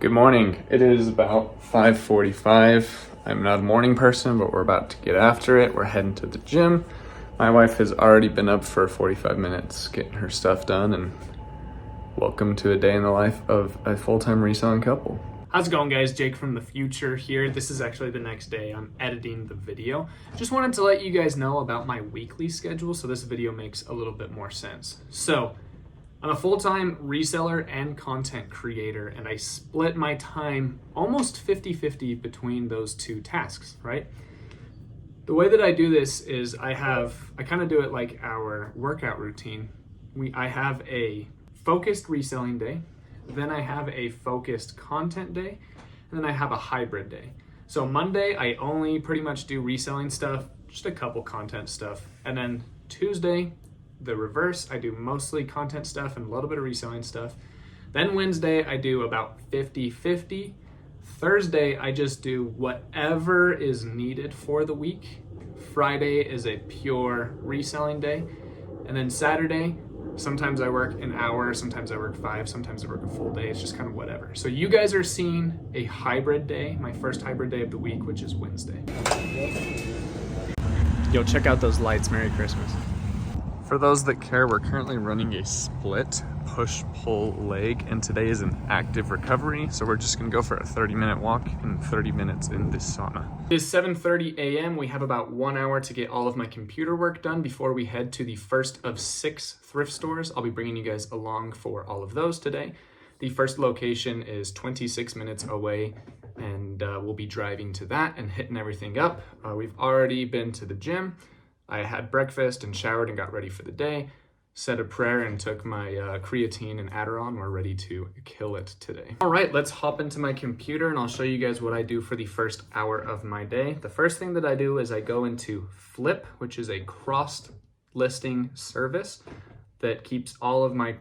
Good morning. It is about 5:45. I'm not a morning person, but we're about to get after it. We're heading to the gym. My wife has already been up for 45 minutes getting her stuff done, and welcome to a day in the life of a full-time reselling couple. How's it going, guys? Jake from the future here. This is actually the next day I'm editing the video. Just wanted to let you guys know about my weekly schedule so this video makes a little bit more sense. So I'm a full-time reseller and content creator, and I split my time almost 50-50 between those two tasks, right? The way that I do this is I kind of do it like our workout routine. I have a focused reselling day, then I have a focused content day, and then I have a hybrid day. So Monday, I only pretty much do reselling stuff, just a couple content stuff. And then Tuesday, the reverse, I do mostly content stuff and a little bit of reselling stuff. Then Wednesday, I do about 50-50. Thursday, I just do whatever is needed for the week. Friday is a pure reselling day. And then Saturday, sometimes I work an hour, sometimes I work 5, sometimes I work a full day. It's just kind of whatever. So you guys are seeing a hybrid day, my first hybrid day of the week, which is Wednesday. Yo, check out those lights. Merry Christmas. For those that care, we're currently running a split push-pull leg, and today is an active recovery, so we're just gonna go for a 30-minute walk and 30 minutes in this sauna. It is 7:30 a.m. We have about 1 hour to get all of my computer work done before we head to the first of 6 thrift stores. I'll be bringing you guys along for all of those today. The first location is 26 minutes away, and we'll be driving to that and hitting everything up. We've already been to the gym. I had breakfast and showered and got ready for the day, said a prayer and took my creatine and Adderall, and we're ready to kill it today. All right, let's hop into my computer and I'll show you guys what I do for the first hour of my day. The first thing that I do is I go into Flyp, which is a cross-listing service that keeps all of my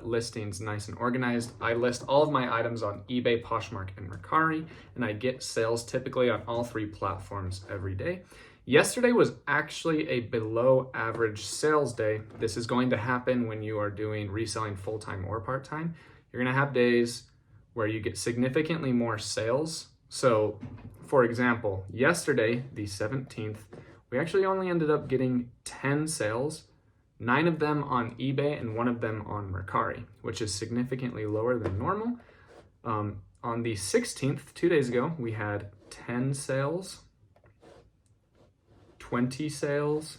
listings nice and organized. I list all of my items on eBay, Poshmark, and Mercari, and I get sales typically on all 3 platforms every day. Yesterday was actually a below average sales day. This is going to happen when you are doing reselling full-time or part-time. You're gonna have days where you get significantly more sales. So for example, yesterday, the 17th, we actually only ended up getting 10 sales, 9 of them on eBay and 1 of them on Mercari, which is significantly lower than normal. On the 16th, 2 days ago, we had 10 sales, 20 sales.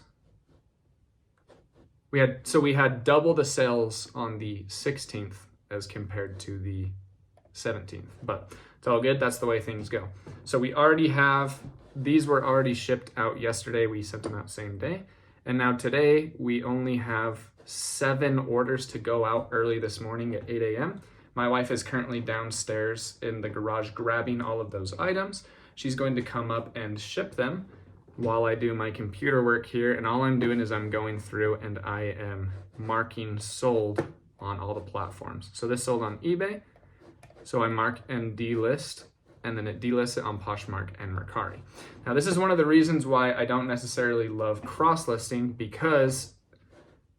We had double the sales on the 16th as compared to the 17th, but it's all good. That's the way things go. So we already have, these were already shipped out yesterday. We sent them out same day. And now today we only have 7 orders to go out early this morning at 8 a.m. My wife is currently downstairs in the garage grabbing all of those items. She's going to come up and ship them while I do my computer work here, and all I'm doing is I'm going through and I am marking sold on all the platforms. So this sold on eBay, so I mark and delist, and then it delists it on Poshmark and Mercari. Now this is one of the reasons why I don't necessarily love cross-listing, because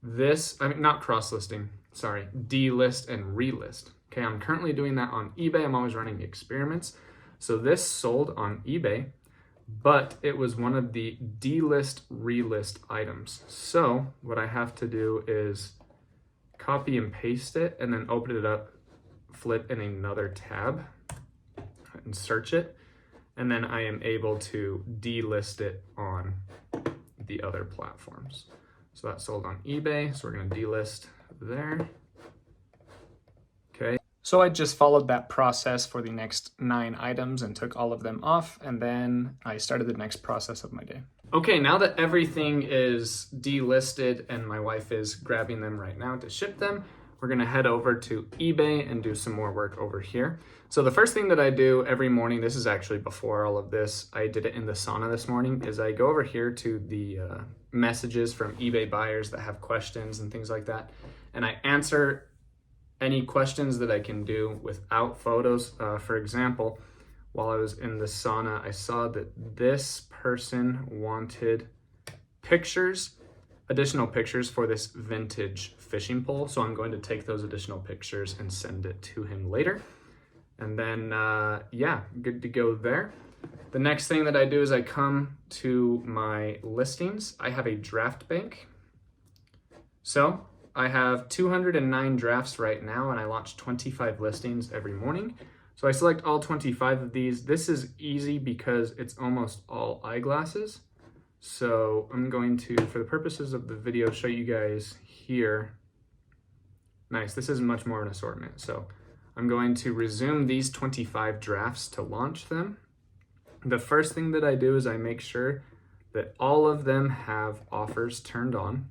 delist and relist. Okay, I'm currently doing that on eBay. I'm always running experiments. So this sold on eBay, but it was one of the delist relist items. So what I have to do is copy and paste it and then open it up, Flyp in another tab and search it. And then I am able to delist it on the other platforms. So that sold on eBay. So we're gonna delist there. Okay. So I just followed that process for the next 9 items and took all of them off, and then I started the next process of my day. Okay, now that everything is delisted and my wife is grabbing them right now to ship them, we're gonna head over to eBay and do some more work over here. So the first thing that I do every morning, this is actually before all of this, I did it in the sauna this morning, is I go over here to the messages from eBay buyers that have questions and things like that, and I answer any questions that I can do without photos. For example, while I was in the sauna, I saw that this person wanted pictures, additional pictures for this vintage fishing pole. So I'm going to take those additional pictures and send it to him later. And then, yeah, good to go there. The next thing that I do is I come to my listings. I have a draft bank. So I have 209 drafts right now, and I launch 25 listings every morning. So I select all 25 of these. This is easy because it's almost all eyeglasses. So I'm going to, for the purposes of the video, show you guys here. Nice, this is much more of an assortment. So I'm going to resume these 25 drafts to launch them. The first thing that I do is I make sure that all of them have offers turned on.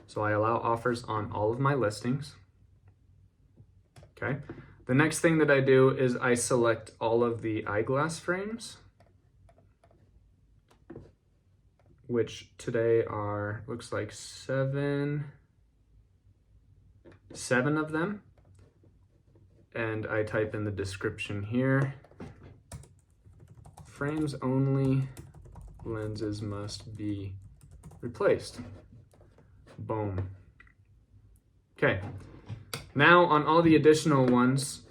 So I allow offers on all of my listings. Okay. The next thing that I do is I select all of the eyeglass frames, which today are, looks like seven of them. And I type in the description here, frames only, lenses must be replaced. Boom. Okay. Now on all the additional ones,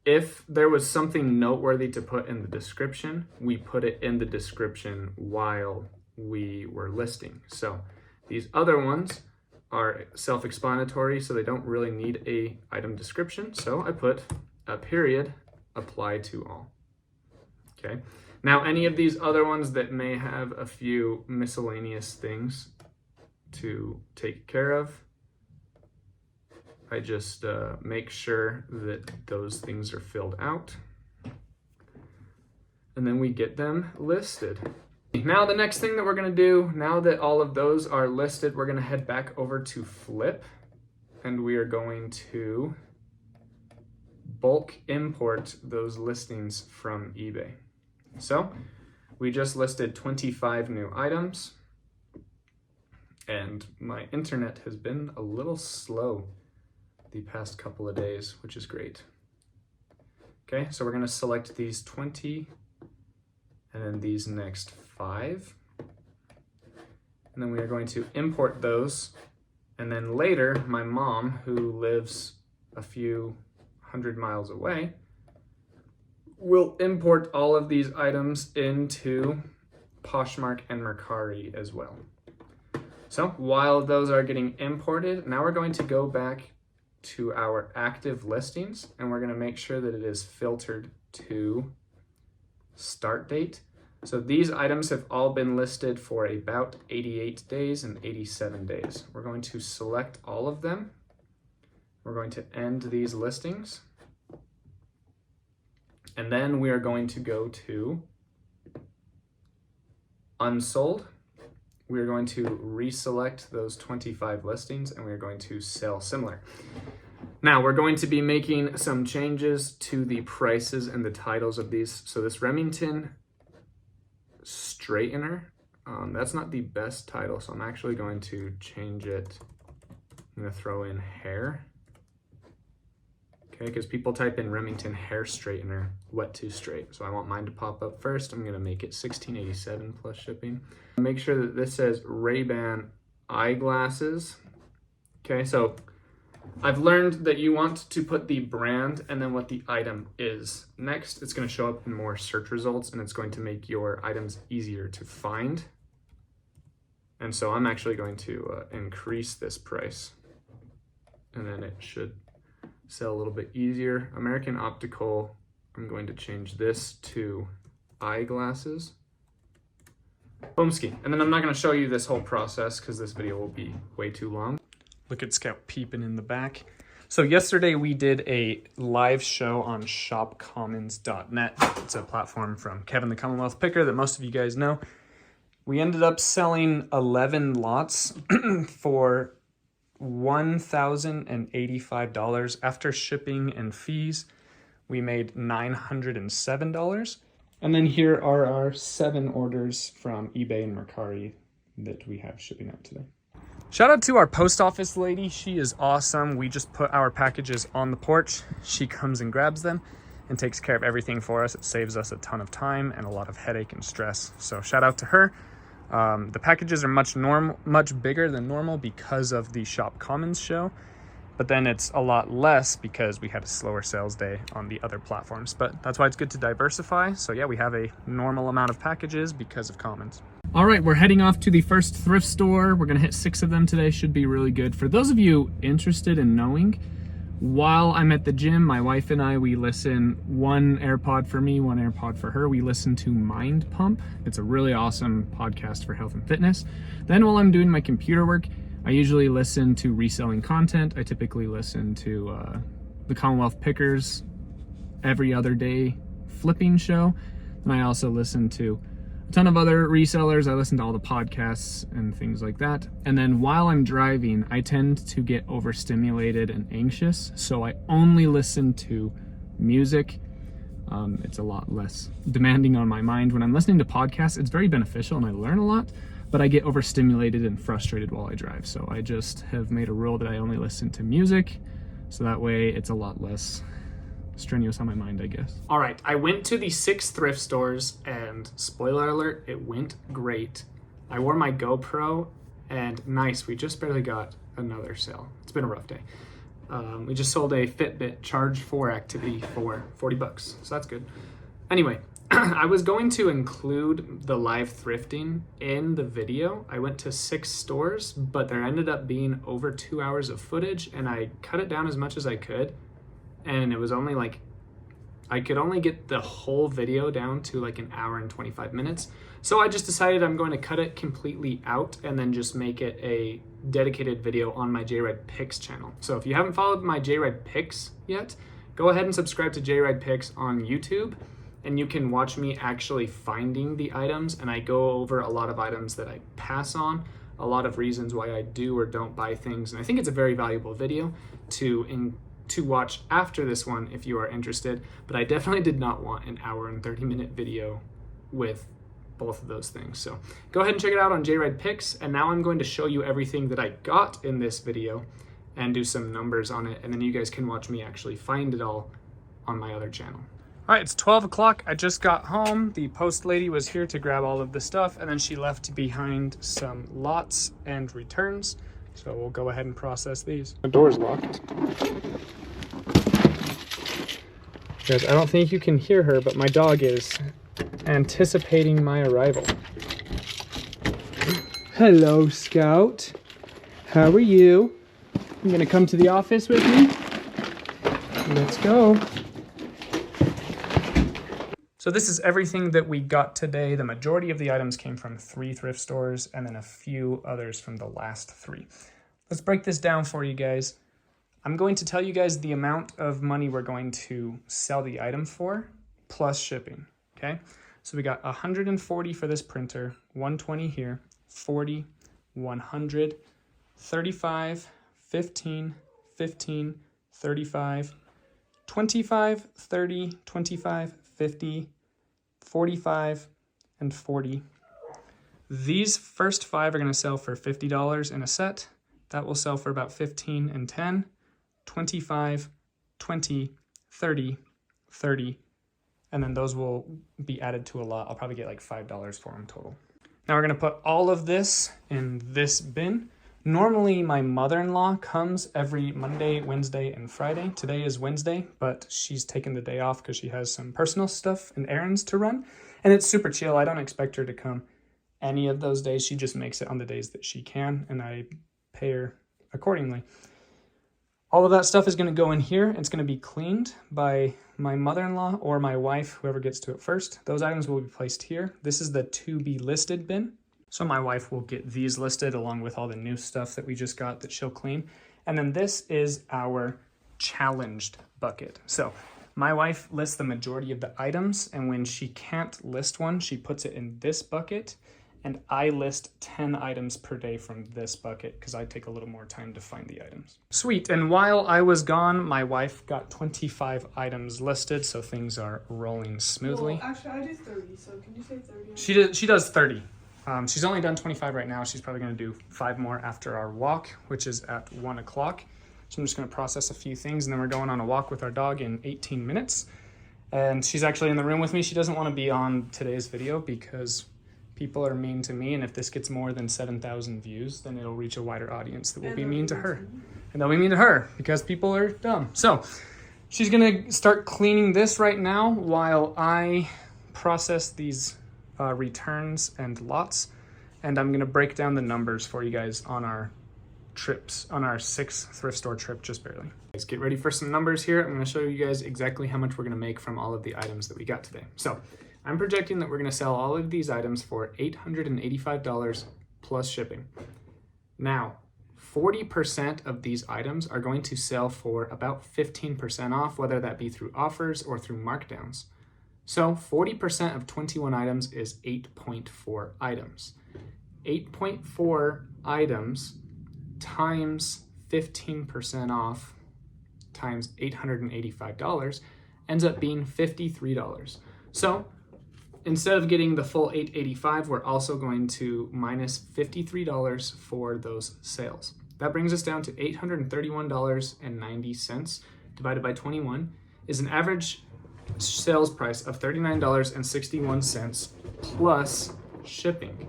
if there was something noteworthy to put in the description, we put it in the description while we were listing. So these other ones are self-explanatory, so they don't really need a item description. So I put a period, apply to all. Okay. Now any of these other ones that may have a few miscellaneous things to take care of, I just make sure that those things are filled out, and then we get them listed. Now the next thing that we're going to do, now that all of those are listed, we're going to head back over to Flyp, and we are going to bulk import those listings from eBay. So we just listed 25 new items, and my internet has been a little slow the past couple of days, which is great. Okay, so we're going to select these 20 and then these next 5. And then we are going to import those. And then later, my mom, who lives a few 100 miles away, will import all of these items into Poshmark and Mercari as well. So while those are getting imported, now we're going to go back to our active listings, and we're going to make sure that it is filtered to start date. So these items have all been listed for about 88 days and 87 days. We're going to select all of them. We're going to end these listings. And then we are going to go to unsold. We are going to reselect those 25 listings, and we are going to sell similar. Now we're going to be making some changes to the prices and the titles of these. So this Remington straightener, that's not the best title, so I'm actually going to change it. I'm going to throw in hair. Okay, because people type in Remington hair straightener, wet to straight. So I want mine to pop up first. I'm going to make it $16.87 plus shipping. Make sure that this says Ray-Ban eyeglasses. Okay, so I've learned that you want to put the brand and then what the item is. Next, it's going to show up in more search results, and it's going to make your items easier to find. And so I'm actually going to increase this price, and then it should sell a little bit easier. American Optical, I'm going to change this to eyeglasses. Boomski. And then I'm not going to show you this whole process because this video will be way too long. Look at Scout peeping in the back. So yesterday we did a live show on shopcommons.net. It's a platform from Kevin the Commonwealth Picker that most of you guys know. We ended up selling 11 lots for $1,085 after shipping and fees. We made $907. And then here are our 7 orders from eBay and Mercari that we have shipping out today. Shout out to our post office lady. She is awesome. We just put our packages on the porch. She comes and grabs them and takes care of everything for us. It saves us a ton of time and a lot of headache and stress. So shout out to her. The packages are much bigger than normal because of the Shop Commons show. but then it's a lot less because we had a slower sales day on the other platforms. But that's why it's good to diversify. So yeah, we have a normal amount of packages because of commons. All right, we're heading off to the first thrift store. We're gonna hit 6 of them today, should be really good. For those of you interested in knowing, while I'm at the gym, my wife and I, we listen, one AirPod for me, one AirPod for her. We listen to Mind Pump. It's a really awesome podcast for health and fitness. Then while I'm doing my computer work, I usually listen to reselling content. I typically listen to the Commonwealth Pickers every other day flipping show. And I also listen to a ton of other resellers. I listen to all the podcasts and things like that. And then while I'm driving, I tend to get overstimulated and anxious. So I only listen to music. It's a lot less demanding on my mind. When I'm listening to podcasts, it's very beneficial and I learn a lot, but I get overstimulated and frustrated while I drive. So I just have made a rule that I only listen to music. So that way it's a lot less strenuous on my mind, I guess. All right, I went to the 6 thrift stores and spoiler alert, it went great. I wore my GoPro and nice, we just barely got another sale. It's been a rough day. We just sold a Fitbit Charge 4 activity for $40, so that's good. Anyway, I was going to include the live thrifting in the video. I went to 6 stores, but there ended up being over 2 hours of footage and I cut it down as much as I could. And it was only like, I could only get the whole video down to like an hour and 25 minutes. So I just decided I'm going to cut it completely out and then just make it a dedicated video on my JRide Picks channel. So if you haven't followed my JRide Picks yet, go ahead and subscribe to JRide Picks on YouTube and you can watch me actually finding the items. And I go over a lot of items that I pass on, a lot of reasons why I do or don't buy things. And I think it's a very valuable video to watch after this one if you are interested, but I definitely did not want an hour and 30-minute video with both of those things. So go ahead and check it out on JRide Picks, and now I'm going to show you everything that I got in this video and do some numbers on it, and then you guys can watch me actually find it all on my other channel. All right, it's 12 o'clock. I just got home. The post lady was here to grab all of the stuff, and then she left behind some lots and returns. So we'll go ahead and process these. The door's locked. Guys, I don't think you can hear her, but my dog is anticipating my arrival. Hello, Scout. How are you? You gonna come to the office with me? Let's go. So this is everything that we got today. The majority of the items came from 3 thrift stores and then a few others from the last 3. Let's break this down for you guys. I'm going to tell you guys the amount of money we're going to sell the item for, plus shipping, okay? So we got 140 for this printer, 120 here, 40, 100, 35, 15, 15, 35, 25, 30, 25, 50, 45, and 40. These first 5 are going to sell for $50 in a set. That will sell for about 15 and 10, 25, 20, 30, 30, and then those will be added to a lot. I'll probably get like $5 for them total. Now we're going to put all of this in this bin. Normally my mother-in-law comes every Monday, Wednesday, and Friday. Today is Wednesday, but she's taken the day off because she has some personal stuff and errands to run. And it's super chill. I don't expect her to come any of those days. She just makes it on the days that she can, and I pay her accordingly. All of that stuff is going to go in here. It's going to be cleaned by my mother-in-law or my wife, whoever gets to it first. Those items will be placed here. This is the to be listed bin. So my wife will get these listed along with all the new stuff that we just got that she'll clean. And then this is our challenged bucket. So my wife lists the majority of the items, and when she can't list one, she puts it in this bucket. And I list 10 items per day from this bucket because I take a little more time to find the items. Sweet, and while I was gone, my wife got 25 items listed, so things are rolling smoothly. Well, actually, I did 30, so can you say 30? She does 30. She's only done 25 right now. She's probably gonna do 5 more after our walk, which is at 1 o'clock. So I'm just gonna process a few things, and then we're going on a walk with our dog in 18 minutes. And she's actually in the room with me. She doesn't wanna be on today's video because people are mean to me, and if this gets more than 7,000 views, then it'll reach a wider audience that will be mean to her. And they'll be mean to her because people are dumb. So she's gonna start cleaning this right now while I process these returns and lots. And I'm gonna break down the numbers for you guys on our trips, on our 6th thrift store trip, just barely. Guys, get ready for some numbers here. I'm gonna show you guys exactly how much we're gonna make from all of the items that we got today. So I'm projecting that we're gonna sell all of these items for $885 plus shipping. Now, 40% of these items are going to sell for about 15% off, whether that be through offers or through markdowns. So 40% of 21 items is 8.4 items. 8.4 items times 15% off times $885 ends up being $53. So instead of getting the full $885, we're also going to minus $53 for those sales. That brings us down to $831.90 divided by 21 is an average sales price of $39.61 plus shipping.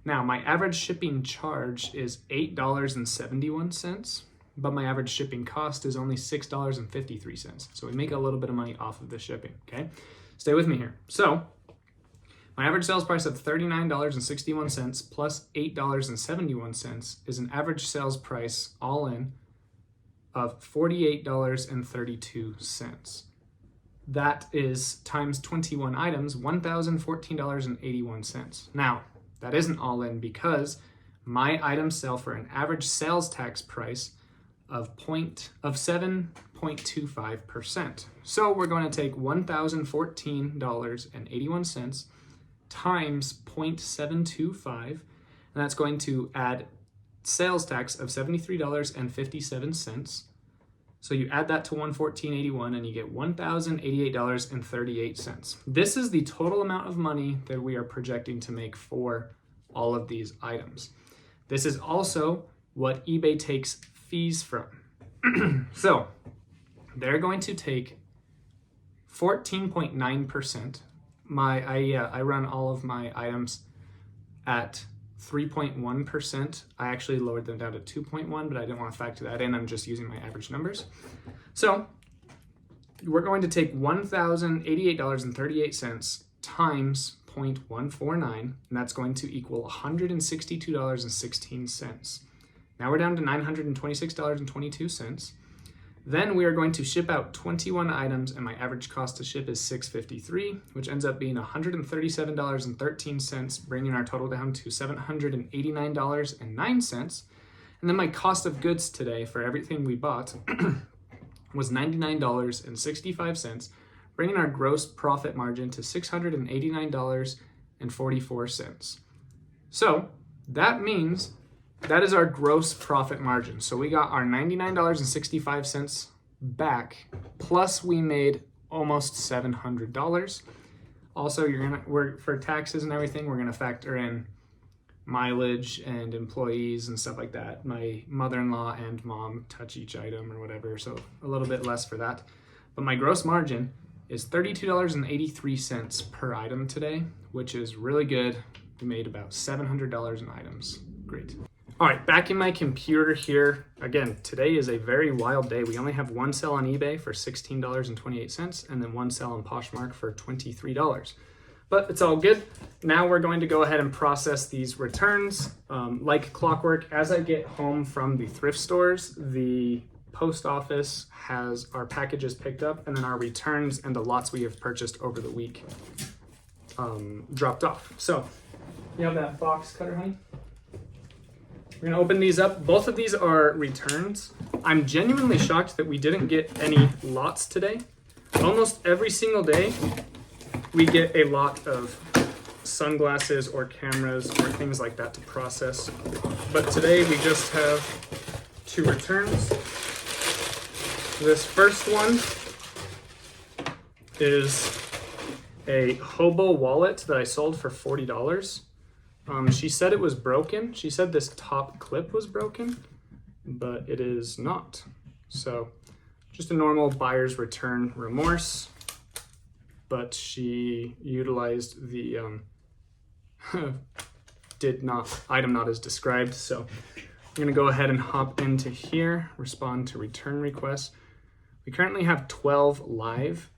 Now, my average shipping charge is $8.71, but my average shipping cost is only $6.53. So we make a little bit of money off of the shipping, okay? Stay with me here. So my average sales price of $39.61 plus $8.71 is an average sales price all in of $48.32. That is times 21 items, $1,014.81. Now, that isn't all in because my items sell for an average sales tax price of 7.25%. So we're going to take $1,014.81 times 0.725, and that's going to add sales tax of $73.57. So you add that to $114.81 and you get $1,088.38. This is the total amount of money that we are projecting to make for all of these items. This is also what eBay takes fees from. So they're going to take 14.9%. I run all of my items at 3.1%. I actually lowered them down to 2.1, but I didn't want to factor that in. I'm just using my average numbers. So we're going to take $1,088.38 times 0.149, and that's going to equal $162.16. Now we're down to $926.22. Then we are going to ship out 21 items, and my average cost to ship is $653, which ends up being $137.13, bringing our total down to $789.09. And then my cost of goods today for everything we bought was $99.65, bringing our gross profit margin to $689.44. So that means that is our gross profit margin. So we got our $99.65 back, plus we made almost $700. Also, for taxes and everything, we're gonna factor in mileage and employees and stuff like that. My mother-in-law and mom touch each item or whatever, so a little bit less for that. But my gross margin is $32.83 per item today, which is really good. We made about $700 in items. Great. All right, back in my computer here. Again, today is a very wild day. We only have one sale on eBay for $16.28 and then one sale on Poshmark for $23. But it's all good. Now we're going to go ahead and process these returns. Like clockwork, as I get home from the thrift stores, the post office has our packages picked up, and then our returns and the lots we have purchased over the week dropped off. So you have that box cutter, honey? We're gonna open these up. Both of these are returns. I'm genuinely shocked that we didn't get any lots today. Almost every single day, we get a lot of sunglasses or cameras or things like that to process. But today we just have 2 returns. This first one is a hobo wallet that I sold for $40. She said it was broken. She said this top clip was broken, but it is not. So just a normal buyer's return remorse, but she utilized the item not as described. So I'm gonna go ahead and hop into here, respond to return requests. We currently have 12 live.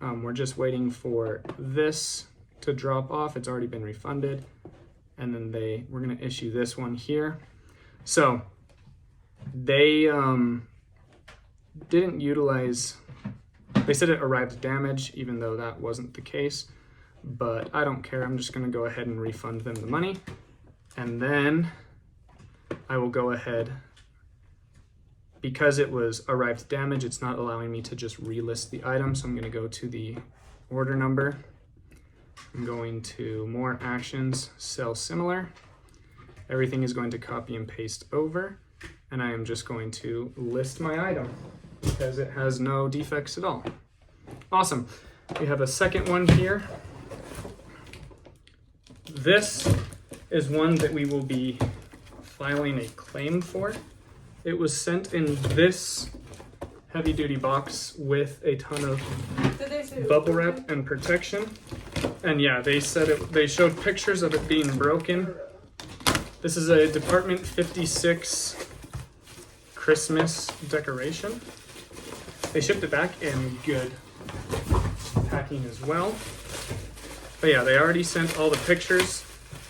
We're just waiting for this to drop off. It's already been refunded. And then we're gonna issue this one here. So they didn't utilize, they said it arrived damaged, even though that wasn't the case, but I don't care. I'm just gonna go ahead and refund them the money. And then I will go ahead, because it was arrived damaged, it's not allowing me to just relist the item. So I'm gonna go to the order number. I'm going to more actions, sell similar. Everything is going to copy and paste over. And I am just going to list my item because it has no defects at all. Awesome. We have a second one here. This is one that we will be filing a claim for. It was sent in this heavy duty box with a ton of bubble wrap and protection. And yeah, they showed pictures of it being broken. This is a Department 56 Christmas decoration. They shipped it back in good packing as well. But yeah, they already sent all the pictures,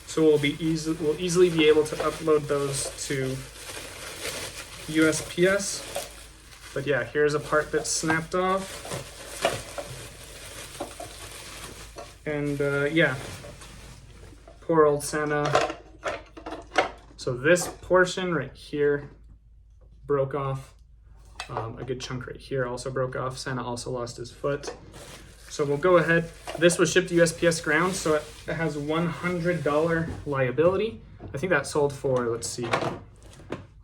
so we'll easily be able to upload those to USPS. But yeah, here's a part that's snapped off. And yeah, poor old Santa. So this portion right here broke off. A good chunk right here also broke off. Santa also lost his foot. So we'll go ahead. This was shipped to USPS ground, so it has $100 liability. I think that sold for, let's see,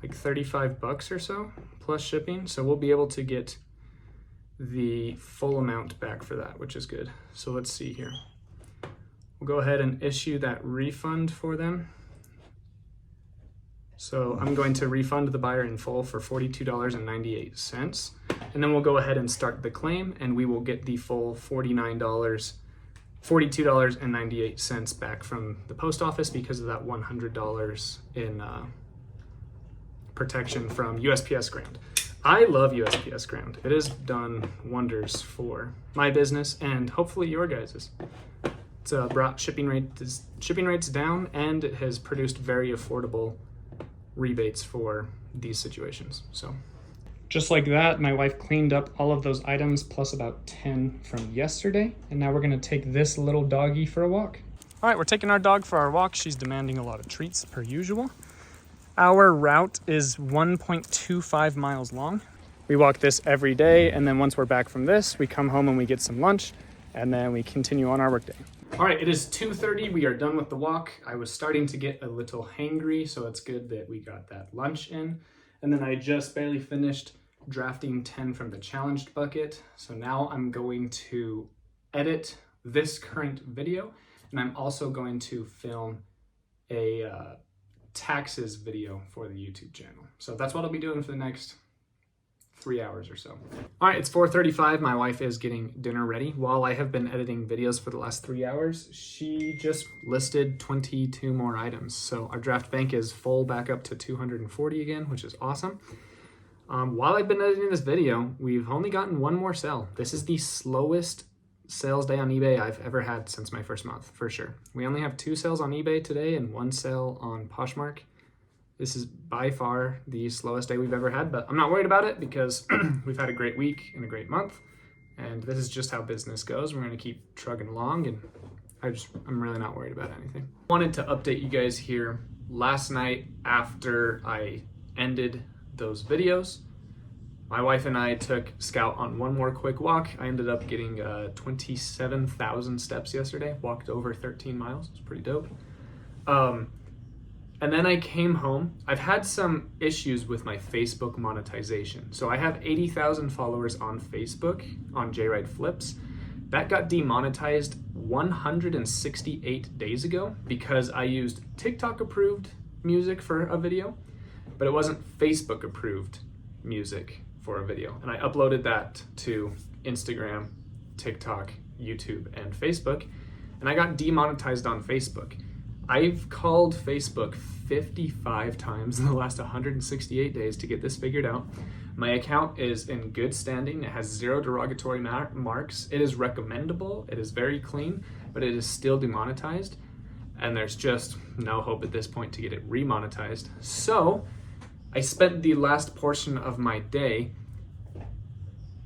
like 35 bucks or so, plus shipping. So we'll be able to get the full amount back for that, which is good. So let's see here. We'll go ahead and issue that refund for them. So I'm going to refund the buyer in full for $42.98. And then we'll go ahead and start the claim, and we will get the full $42.98 back from the post office because of that $100 in protection from USPS ground. I love USPS ground. It has done wonders for my business and hopefully your guys's. It's brought shipping rates down, and it has produced very affordable rebates for these situations. So just like that, my wife cleaned up all of those items plus about 10 from yesterday. And now we're gonna take this little doggy for a walk. All right, we're taking our dog for our walk. She's demanding a lot of treats per usual. Our route is 1.25 miles long. We walk this every day, and then once we're back from this, we come home and we get some lunch, and then we continue on our workday. All right, it is 2:30. We are done with the walk. I was starting to get a little hangry, so it's good that we got that lunch in. And then I just barely finished drafting 10 from the challenged bucket. So now I'm going to edit this current video, and I'm also going to film a taxes video for the YouTube channel. So that's what I'll be doing for the next 3 hours or so. All right, it's 4:35. My wife is getting dinner ready. While I have been editing videos for the last 3 hours, she just listed 22 more items. So our draft bank is full back up to 240 again, which is awesome. While I've been editing this video, we've only gotten one more sale. This is the slowest sales day on eBay I've ever had since my first month, for sure. We only have 2 sales on eBay today and 1 sale on Poshmark. This is by far the slowest day we've ever had, but I'm not worried about it because we've had a great week and a great month, and this is just how business goes. We're gonna keep trugging along, and I'm really not worried about anything. I wanted to update you guys here. Last night after I ended those videos, my wife and I took Scout on one more quick walk. I ended up getting 27,000 steps yesterday, walked over 13 miles. It's pretty dope. And then I came home. I've had some issues with my Facebook monetization. So I have 80,000 followers on Facebook on JRide Flips. That got demonetized 168 days ago because I used TikTok approved music for a video, but it wasn't Facebook approved music for a video. And I uploaded that to Instagram, TikTok, YouTube, and Facebook, and I got demonetized on Facebook. I've called Facebook 55 times in the last 168 days to get this figured out. My account is in good standing. It has 0 derogatory marks. It is recommendable. It is very clean, but it is still demonetized. And there's just no hope at this point to get it remonetized. So I spent the last portion of my day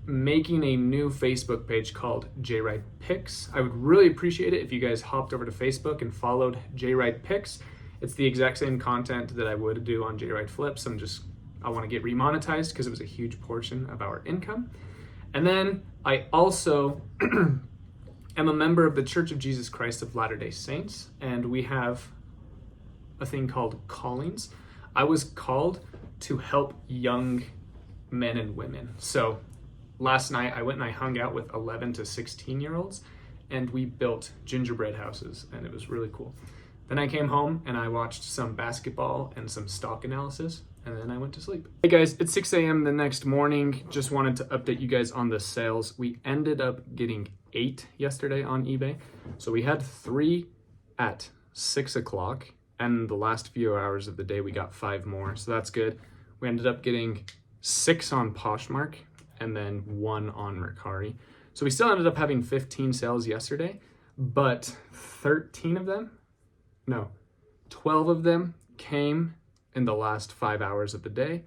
making a new Facebook page called JRide Picks. I would really appreciate it if you guys hopped over to Facebook and followed JRide Picks. It's the exact same content that I would do on JRide Flips. I want to get remonetized because it was a huge portion of our income. And then I also am a member of the Church of Jesus Christ of Latter-day Saints, and we have a thing called callings. I was called to help young men and women. So last night I went and I hung out with 11 to 16 year olds and we built gingerbread houses, and it was really cool. Then I came home and I watched some basketball and some stock analysis, and then I went to sleep. Hey guys, it's 6 a.m. the next morning. Just wanted to update you guys on the sales. We ended up getting 8 yesterday on eBay. So we had 3 at 6 o'clock, and the last few hours of the day we got 5 more, so that's good. We ended up getting 6 on Poshmark and then 1 on Mercari. So we still ended up having 15 sales yesterday, but 12 of them came in the last 5 hours of the day.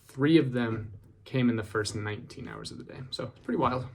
3 of them came in the first 19 hours of the day. So it's pretty wild.